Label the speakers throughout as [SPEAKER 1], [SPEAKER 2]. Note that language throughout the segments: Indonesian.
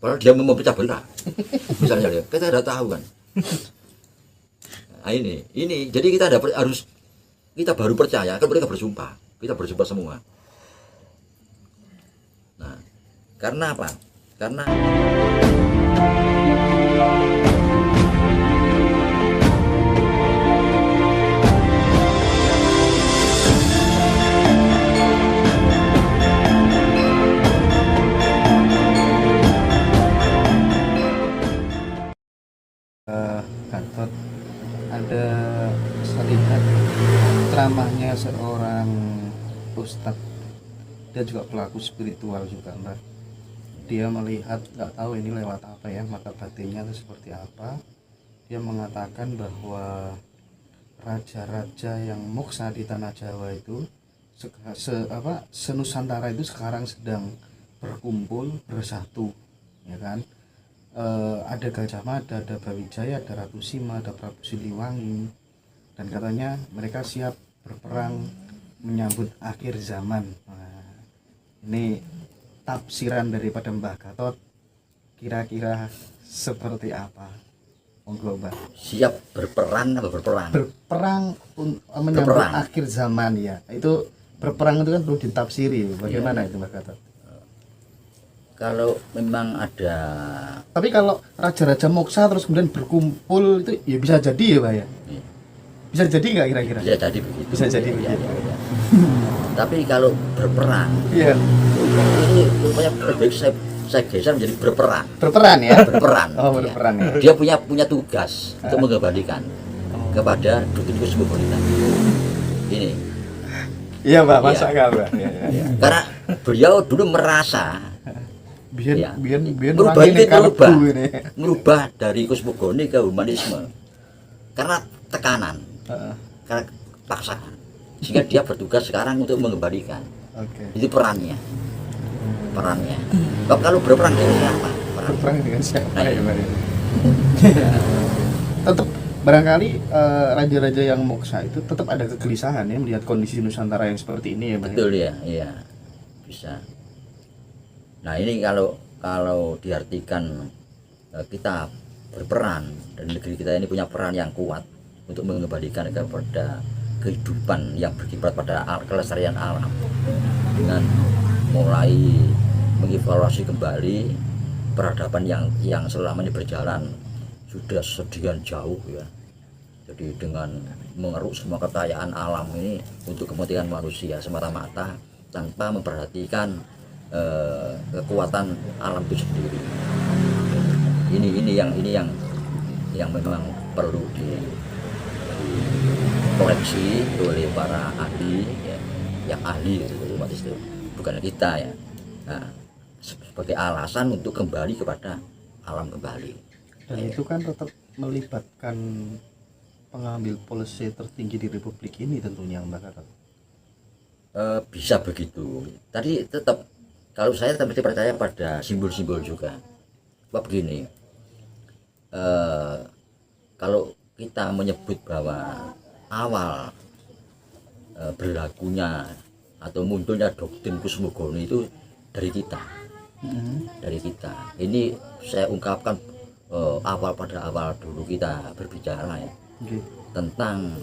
[SPEAKER 1] Padahal dia mau memecah belah. Misalnya ya, kita udah tahu kan. Nah, ini jadi kita harus kita baru percaya kan mereka bersumpah. Kita bersumpah semua. Nah, karena apa? Karena
[SPEAKER 2] Gatot, ada saya lihat ceramahnya seorang ustadz, dia juga pelaku spiritual juga Mbak. Dia melihat, nggak tahu ini lewat apa ya, mata batinnya itu seperti apa. Dia mengatakan bahwa raja-raja yang moksa di tanah Jawa itu senusantara itu sekarang sedang berkumpul bersatu, ya kan. Ada Gajah Mada, ada Brawijaya, ada Ratu Sima, ada Prabu Siliwangi, dan katanya mereka siap berperang menyambut akhir zaman. Nah, ini tafsiran daripada Mbah Gatot, kira-kira seperti apa? Monggo Mbah.
[SPEAKER 1] siap berperang apa berperang?
[SPEAKER 2] Berperang menyambut akhir zaman ya. Itu berperang itu kan perlu ditafsiri. Bagaimana itu Mbah Gatot?
[SPEAKER 1] Kalau memang ada,
[SPEAKER 2] Tapi kalau raja-raja moksa terus kemudian berkumpul itu ya bisa jadi ya Pak ya?
[SPEAKER 1] Iya.
[SPEAKER 2] Bisa jadi nggak kira-kira?
[SPEAKER 1] bisa jadi begitu.
[SPEAKER 2] Bisa jadi
[SPEAKER 1] Iya,
[SPEAKER 2] begitu.
[SPEAKER 1] iya. Tapi kalau berperang,
[SPEAKER 2] Iya.
[SPEAKER 1] ini rupanya lebih baik saya geser menjadi berperang.
[SPEAKER 2] Berperan ya?
[SPEAKER 1] Berperan.
[SPEAKER 2] Oh,
[SPEAKER 1] Iya.
[SPEAKER 2] berperan ya.
[SPEAKER 1] Dia punya tugas untuk mengembalikan kepada Dukun Kusmogoni. Ini.
[SPEAKER 2] Iya Mbak,
[SPEAKER 1] Iya.
[SPEAKER 2] masuk akal Mbak. Iya, iya.
[SPEAKER 1] Ya, karena beliau dulu merasa
[SPEAKER 2] Biar
[SPEAKER 1] ya,
[SPEAKER 2] biar
[SPEAKER 1] merubah
[SPEAKER 2] orang
[SPEAKER 1] ini
[SPEAKER 2] kalbu ini.
[SPEAKER 1] merubah dari kosmogoni ke humanisme karena tekanan,
[SPEAKER 2] Heeh.
[SPEAKER 1] karena paksaan, sehingga dia bertugas sekarang untuk mengembalikan.
[SPEAKER 2] Oke.
[SPEAKER 1] Itu perannya. Kalau berperang dengan siapa?
[SPEAKER 2] Berperang dengan siapa
[SPEAKER 1] Nah,
[SPEAKER 2] ya Mbak? Tetap barangkali raja-raja yang moksa itu tetap ada kegelisahan ya melihat kondisi Nusantara yang seperti ini ya Mbak.
[SPEAKER 1] Betul ya, iya bisa. Nah ini kalau diartikan kita berperan dan negeri kita ini punya peran yang kuat untuk mengembalikan kepada kehidupan yang berkiblat pada kelestarian alam dengan mulai mengevaluasi kembali peradaban yang selama ini berjalan sudah sekian jauh ya. Jadi dengan mengeruk semua kekayaan alam ini untuk kepentingan manusia semata-mata tanpa memperhatikan kekuatan alam itu sendiri. Ini yang memang perlu dikoreksi oleh para ahli ya, yang ahli itu bukan kita ya. Nah, sebagai alasan untuk kembali kepada alam kembali.
[SPEAKER 2] Dan itu kan tetap melibatkan pengambil polisi tertinggi di Republik ini tentunya Mbak Gatot.
[SPEAKER 1] Bisa begitu. Tadi tetap kalau saya tetap percaya pada simbol-simbol juga. Sebab begini, kalau kita menyebut bahwa awal berlakunya atau munculnya doktrin Kusmogoni itu dari kita, dari kita. Ini saya ungkapkan pada awal dulu kita berbicara ya tentang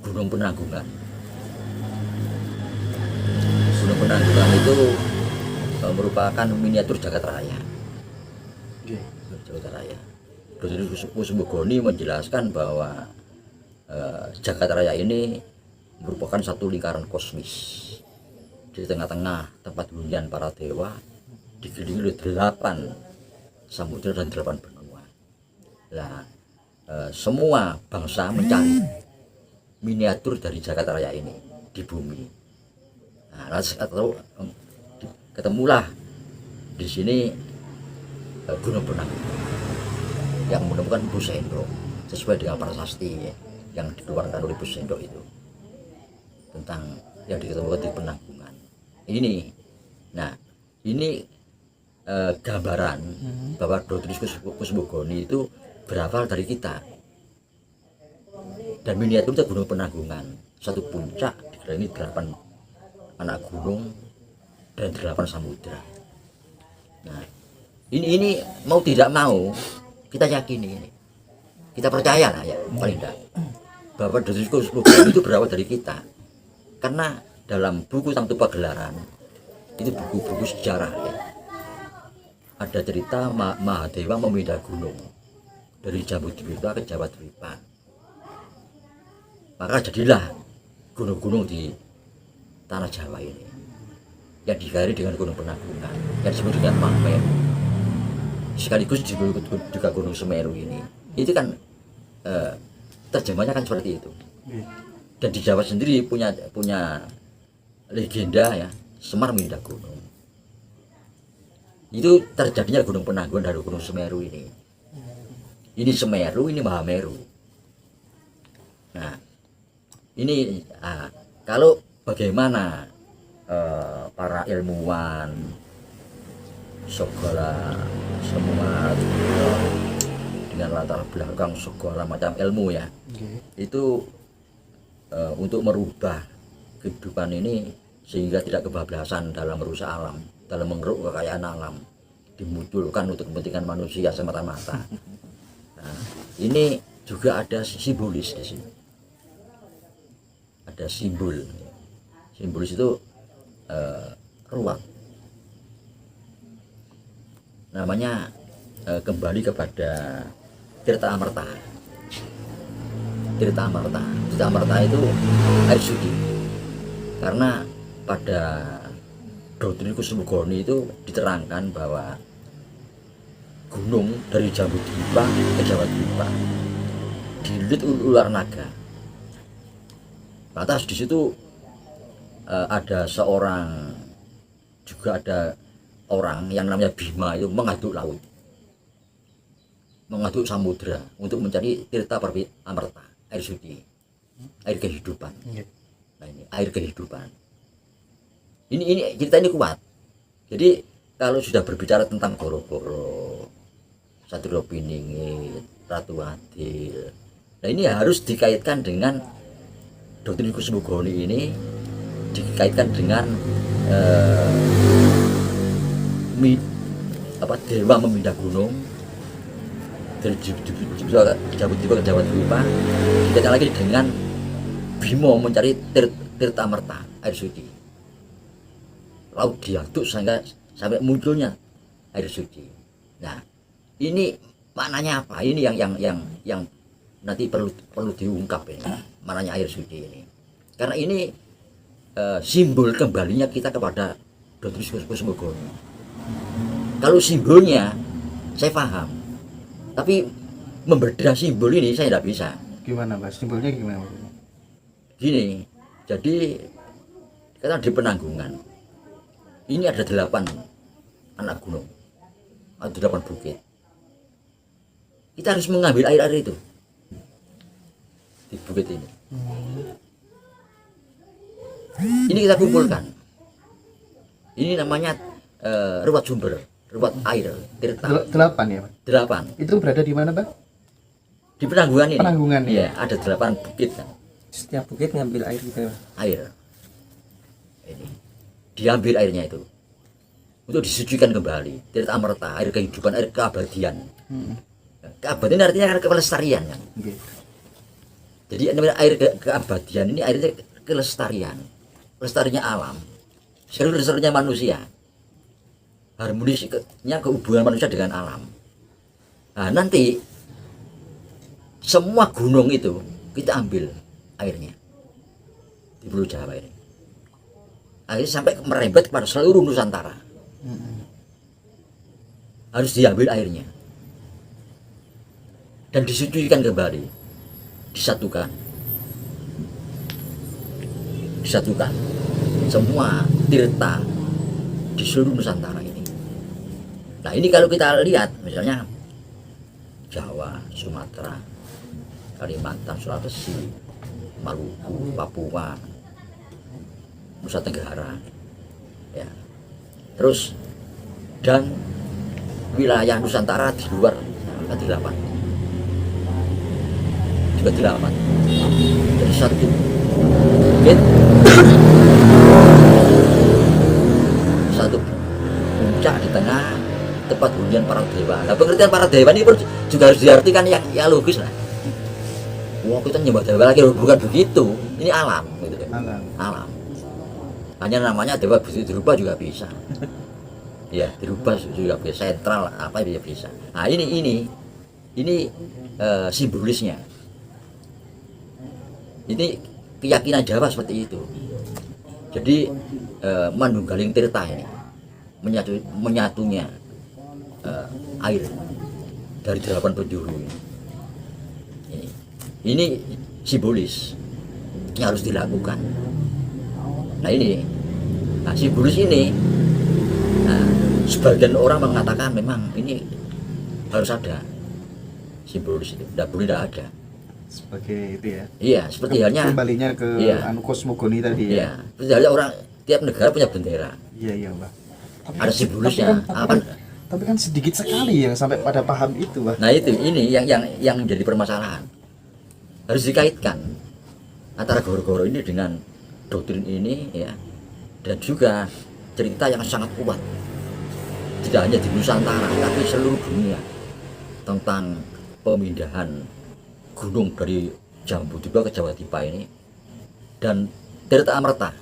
[SPEAKER 1] Gunung Penanggungan. Gunung Penanggungan itu merupakan miniatur jagat raya. Jagat raya. Doktrin Kusmogoni menjelaskan bahwa jagat raya ini merupakan satu lingkaran kosmis. Di tengah-tengah tempat hunian para dewa dikelilingi oleh 8 samudra dan 8 benua. Nah, semua bangsa mencari miniatur dari jagat raya ini di bumi. Nah, ketemulah di sini Gunung Penanggungan yang menemukan Ibu Sendok sesuai dengan prasasti ya, yang dikeluarkan oleh Ibu Sendok itu tentang yang ditemukan di Penanggungan ini. Nah ini gambaran bahwa doktrin Kusmogoni itu berasal dari kita, dan miniatur itu Gunung Penanggungan, satu puncak dikelilingi 8 anak gunung dan 8 samudra. Nah Ini mau tidak mau kita yakini ini. Kita percaya lah ya, paling tidak. Bahwa Dotrikus Kosmogoni itu berawal dari kita. Karena dalam buku Sang Tupa Gelaran, itu buku-buku sejarah ya. Ada cerita Mahadewa memindah gunung dari Jambudwipka ke Jawadwipa. Maka jadilah gunung-gunung di tanah Jawa ini yang digairi dengan gunung Penanggungan yang disebut dengan Mahameru, sekaligus juga gunung Semeru ini. Itu kan terjemahnya kan seperti itu. Dan di Jawa sendiri punya legenda ya, Semar memindah gunung. Itu terjadinya gunung Penanggungan dari gunung Semeru ini. Ini Semeru, ini Mahameru. Nah, ini kalau bagaimana para ilmuwan segala semua dengan latar belakang segala macam ilmu ya, itu untuk merubah kehidupan ini sehingga tidak kebablasan dalam merusak alam, dalam mengeruk kekayaan alam, dimunculkan untuk kepentingan manusia semata-mata. Nah, ini juga ada simbolis di sini. Ada simbolis itu ruang. Namanya kembali kepada Tirta Amerta. Tirta Amerta itu air suci. Karena pada Dotrikus Kosmogoni itu diterangkan bahwa gunung dari Jambudwipa ke Jawadwipa dililit ular naga. Lantas di situ ada orang yang namanya Bima itu mengaduk laut, mengaduk samudra untuk mencari Tirta Amerta, air suci, air kehidupan. Nah, ini air kehidupan. Ini cerita ini kuat. Jadi kalau sudah berbicara tentang Goro-Goro, Satrio Piningit, Ratu Adil, nah ini harus dikaitkan dengan Dotrikus Kosmogoni ini, dikaitkan dengan dewa memindah gunung dari Jambudwipa ke Jawadwipa, dikaitkan lagi dengan Bimo mencari Tirta Amerta, air suci. Laut diaduk sampai munculnya air suci. Nah, ini maknanya apa? Ini yang nanti perlu diungkap ini, maknanya air suci ini. Karena ini simbol kembalinya kita kepada Dotrikus Kosmogoni. Kalau simbolnya saya paham, tapi membedah simbol ini saya tidak bisa.
[SPEAKER 2] Gimana Mas? Simbolnya gimana?
[SPEAKER 1] Gini, jadi kita di Penanggungan ini ada 8 anak gunung, ada 8 bukit. Kita harus mengambil air itu di bukit ini. Ini kita kumpulkan. Ini namanya ruwat sumber, ruwat air Tirta.
[SPEAKER 2] 8 ya Pak?
[SPEAKER 1] 8.
[SPEAKER 2] Itu berada di mana Pak?
[SPEAKER 1] Di Penanggungan ini.
[SPEAKER 2] Penanggungan ya?
[SPEAKER 1] Iya, ada 8 bukit kan.
[SPEAKER 3] Setiap bukit ngambil air gitu ya?
[SPEAKER 1] Air. Ini diambil airnya itu untuk disucikan kembali. Tirta Amerta, air kehidupan, air keabadian. Keabadian artinya kan kelestarian kan. Jadi air keabadian ini airnya kelestarian, lestarinya alam, lestarinya manusia, harmonisnya kehubungan manusia dengan alam. Nah, nanti semua gunung itu kita ambil airnya di Pulau Jawa ini, akhirnya sampai merembet kepada seluruh Nusantara. Harus diambil airnya dan disucikan kembali, disatukan semua tirta di seluruh Nusantara ini. Nah, ini kalau kita lihat misalnya Jawa, Sumatera, Kalimantan, Sulawesi, Maluku, Papua, Nusa Tenggara, ya, terus dan wilayah Nusantara di luar ada 8, juga 8. Jadi satu bukit, satu puncak di tengah, tempat hunian para dewa. Nah, pengertian para dewa ini pun juga harus diartikan yang logis lah. Wah, kita nyembah dewa lagi bukan begitu. Ini alam gitu. Alam. Hanya namanya dewa dirubah juga bisa. Ya, dirubah juga bisa, sentral apa ya bisa. Nah, ini simbolisnya. Ini keyakinan Jawa seperti itu. Jadi Manunggaling Tirta ini menyatunya air dari 8 penjuru ini simbolis yang harus dilakukan. Nah simbolis ini, sebagian orang mengatakan memang ini harus ada simbolis itu, tidak boleh tidak ada.
[SPEAKER 2] Sebagai itu ya.
[SPEAKER 1] Iya, seperti halnya
[SPEAKER 2] kembalinya ke kosmogoni tadi ya.
[SPEAKER 1] Iya, seperti halnya orang tiap negara punya bendera.
[SPEAKER 2] Iya Mbak.
[SPEAKER 1] Ada simbolisnya.
[SPEAKER 2] Tapi kan sedikit sekali yang sampai pada paham itu, Mbak.
[SPEAKER 1] Nah ini yang menjadi permasalahan. Harus dikaitkan antara goro-goro ini dengan doktrin ini ya, dan juga cerita yang sangat kuat tidak hanya di Nusantara tapi seluruh dunia tentang pemindahan gunung dari Jambudipa ke Jawa Dipa ini dan Tirta Amerta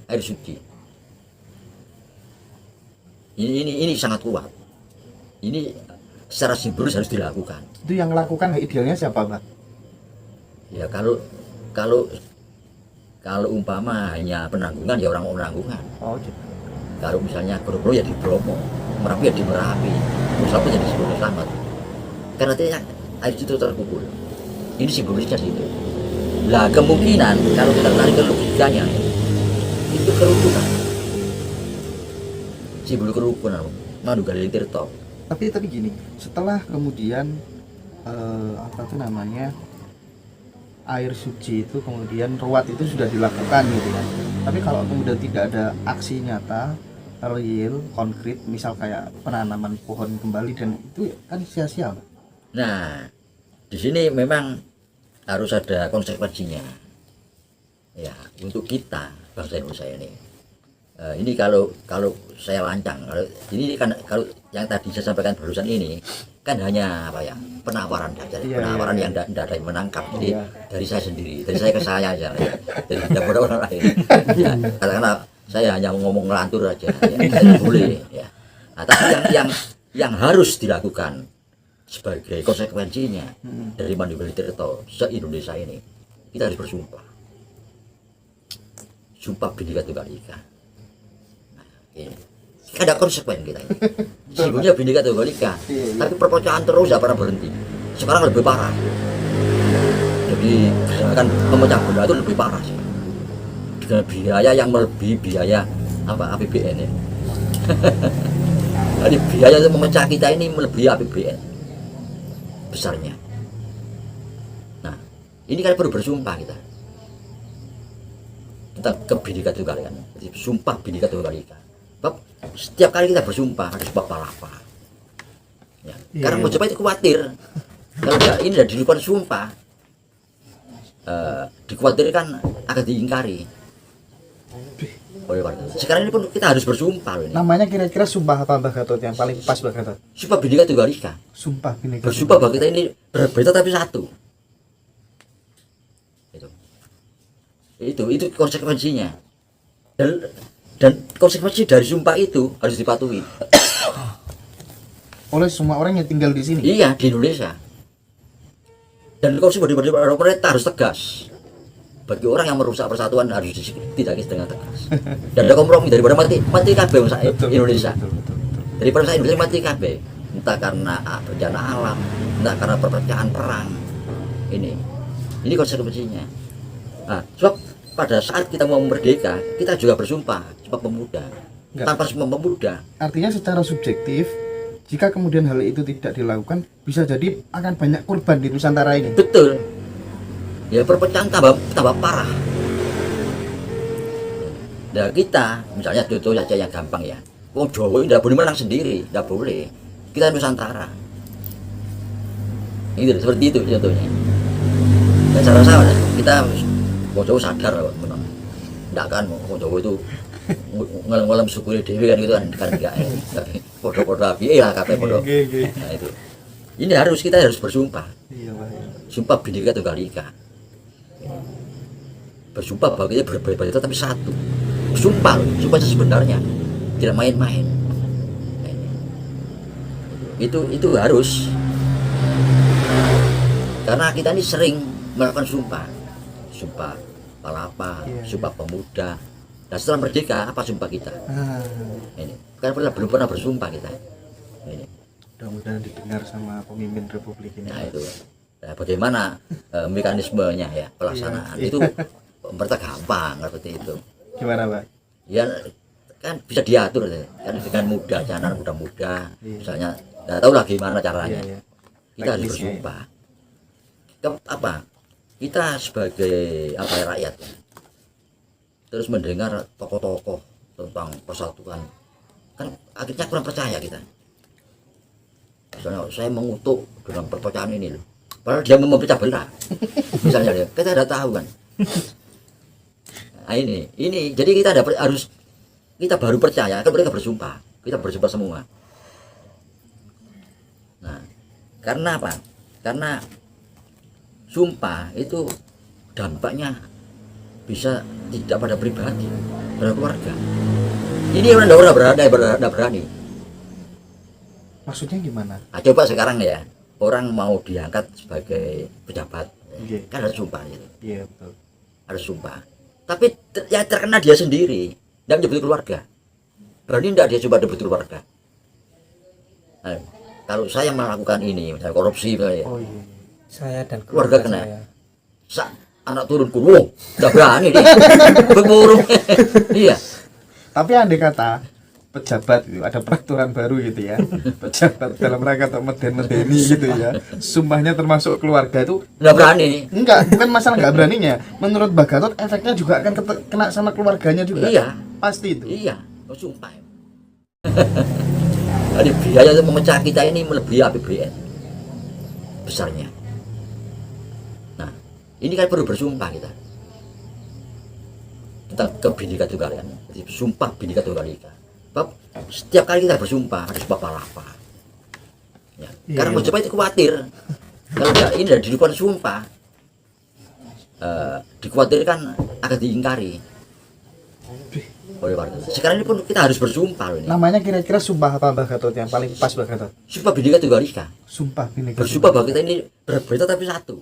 [SPEAKER 1] air suci ini sangat kuat. Ini secara simbolis harus dilakukan.
[SPEAKER 2] Itu yang melakukan idealnya siapa, Mbak?
[SPEAKER 1] Ya kalau umpama hanya penanggungan ya orang penanggungan.
[SPEAKER 2] Oh gitu.
[SPEAKER 1] Kalau misalnya Bromo ya di Bromo, Merapi ya di Merapi, Musabut ya di Sebelum Selamat. Karena artinya air itu terkumpul. Ini simbolisnya situ. Lah kemungkinan kalau kita tarik ke logikanya itu kerukunan. Simbol kerukunan Manunggaling Tirta.
[SPEAKER 2] Tapi gini, setelah kemudian apa tuh namanya? Air suci itu kemudian ruat itu sudah dilakukan gitu kan. Tapi kalau kemudian tidak ada aksi nyata real konkret, misal kayak penanaman pohon kembali, dan itu kan sia-sia, Pak.
[SPEAKER 1] Nah, di sini memang harus ada konsekuensinya. Ya, untuk kita bangsa Indonesia ini. Ini kalau saya lancang, kalau yang tadi saya sampaikan barusan ini kan hanya apa ya, penawaran saja, penawaran yang tidak ada yang menangkap. Jadi dari saya sendiri, dari saya ke saya aja, ya. Jadi tidak ada orang lain. Ya, karena saya hanya ngomong ngelantur aja, ya, boleh. Ya. Nah, tapi yang harus dilakukan sebagai konsekuensinya dari Manunggaling Tirta se-Indonesia ini, kita harus bersumpah. Sumpah Bhinneka Tunggal Ika. Nah, ini. Ada konsekuen kita ini. Sibuknya Bhinneka Tunggal Ika, tapi perpecahan terus tidak pernah berhenti. Sekarang lebih parah. Jadi akan memecah belah itu lebih parah sih. Dengan biaya yang melebihi biaya APBN ya. Jadi biaya untuk memecah kita ini melebihi APBN besarnya. Nah, ini kan perlu bersumpah kita. Kita ke Bhinneka Tunggal Ika. Jadi sumpah Bhinneka Tunggal Ika. Setiap kali kita bersumpah ada sebab apa? Ya. Karena Majapahit itu khawatir kalau ini sudah dilakukan sumpah, dikhawatirkan akan diingkari oleh warga. Sekarang ini pun kita harus bersumpah. Ini.
[SPEAKER 2] Namanya kira-kira sumpah apa, Mbak Gatot, yang paling pas, Mbak Gatot?
[SPEAKER 1] Sumpah Bhinneka Tunggal Ika.
[SPEAKER 2] Sumpah Bhinneka.
[SPEAKER 1] Bersumpah bahwa kita ini berbeda tapi satu. Itu konsekuensinya. Dan konsekuensi dari sumpah itu harus dipatuhi
[SPEAKER 2] oleh semua orang yang tinggal di sini.
[SPEAKER 1] Iya, di Indonesia. Dan konsekuensi dari pemerintah harus tegas. Bagi orang yang merusak persatuan harus ditindaklanjuti dengan tegas. Dan ada kompromi daripada mati kabeh Indonesia. Daripada saya Indonesia mati kabeh. Entah karena bencana alam, entah karena perpecahan perang. Ini konsekuensinya. Nah, sebab pada saat kita mau merdeka, kita juga bersumpah Sumpah Pemuda. Tanpa Sumpah Pemuda.
[SPEAKER 2] Artinya secara subjektif, jika kemudian hal itu tidak dilakukan, bisa jadi akan banyak korban di Nusantara ini.
[SPEAKER 1] Betul. Ya perpecahan tambah parah. Nah kita, misalnya contoh saja yang gampang ya. Wong Jawa ini tidak boleh menang sendiri, tidak boleh. Kita Nusantara. Ini seperti itu contohnya. Dan saya rasa kita Wong Jawa sadar, tidak kan Wong Jawa itu ngelem syukuri dewi kan gitu kan enggak ya. Tapi podo-podo api lah kabeh podo. Nah itu. Ini kita harus bersumpah.
[SPEAKER 2] Iya, Pak.
[SPEAKER 1] Sumpah Bhinneka Tunggal Ika. Bersumpah bahwa kita berbeda tapi satu. Sumpah sebenarnya tidak main-main. Nah, itu harus. Karena kita ini sering melakukan sumpah palapa, sumpah pemuda. Dan setelah merdeka apa sumpah kita? Ini karena belum pernah bersumpah kita. Ini.
[SPEAKER 2] Mudah-mudahan didengar sama pemimpin republik ini.
[SPEAKER 1] Nah itu. Nah, bagaimana mekanismenya ya pelaksanaan itu pemerintah gampang seperti itu.
[SPEAKER 2] Gimana, Pak?
[SPEAKER 1] Ya kan bisa diatur ya. Kan dengan mudah, jangan mudah-mudah. Misalnya nggak tahu lah gimana caranya. Kita harus bersumpah. Apa? Kita sebagai rakyat ya, terus mendengar tokoh-tokoh tentang persatuan kan akhirnya kurang percaya kita. Misalnya saya mengutuk dengan perpecahan ini loh, padahal dia memecah belah. Misalnya ya, kita sudah tahu kan. Nah, ini jadi kita kita baru percaya kan mereka bersumpah, kita bersumpah semua. Nah, karena apa? Karena sumpah itu dampaknya bisa tidak pada pribadi, pada keluarga. Ini orang tidak berani.
[SPEAKER 2] Maksudnya gimana?
[SPEAKER 1] Nah, coba sekarang ya, orang mau diangkat sebagai pejabat, kan harus sumpah gitu.
[SPEAKER 2] Iya, betul.
[SPEAKER 1] Harus sumpah. Tapi yang terkena dia sendiri, tidak menyebut keluarga. Berani tidak dia coba menyebut keluarga? Nah, kalau saya melakukan ini, misalnya korupsi misalnya,
[SPEAKER 3] Saya dan
[SPEAKER 1] keluarga kena.
[SPEAKER 3] saya.
[SPEAKER 1] Anak turunku, wow, udah berani dia, berburung. Iya.
[SPEAKER 2] Tapi andai kata pejabat itu ada peraturan baru gitu ya, pejabat dalam rangka untuk medeni gitu ya, sumpahnya termasuk keluarga itu
[SPEAKER 1] Nggak berani.
[SPEAKER 2] enggak, bukan masalah nggak beraninya. Menurut Mbak Gatot efeknya juga akan kena sama keluarganya juga.
[SPEAKER 1] Iya.
[SPEAKER 2] Pasti itu.
[SPEAKER 1] Iya, sumpah. Jadi biaya untuk memecah kita ini melebihi APBN besarnya. Nah, ini kan perlu bersumpah kita tentang Bhinneka Tunggal Ika. Jadi sumpah Bhinneka Tunggal Ika. Setiap kali kita bersumpah ada sumpah palapa. Ya. Karena bersumpah itu khawatir. Kalau ini dari dilakukan sumpah, dikhawatirkan akan diingkari oleh warga. Sekarang ini pun kita harus bersumpah loh ini.
[SPEAKER 2] Namanya kira-kira sumpah apa Mbak Gatot yang paling pas Mbak Gatot?
[SPEAKER 1] Sumpah Bhinneka Tunggal Ika.
[SPEAKER 2] Sumpah Bhinneka.
[SPEAKER 1] Bersumpah bahwa kita ini berbeda tapi satu.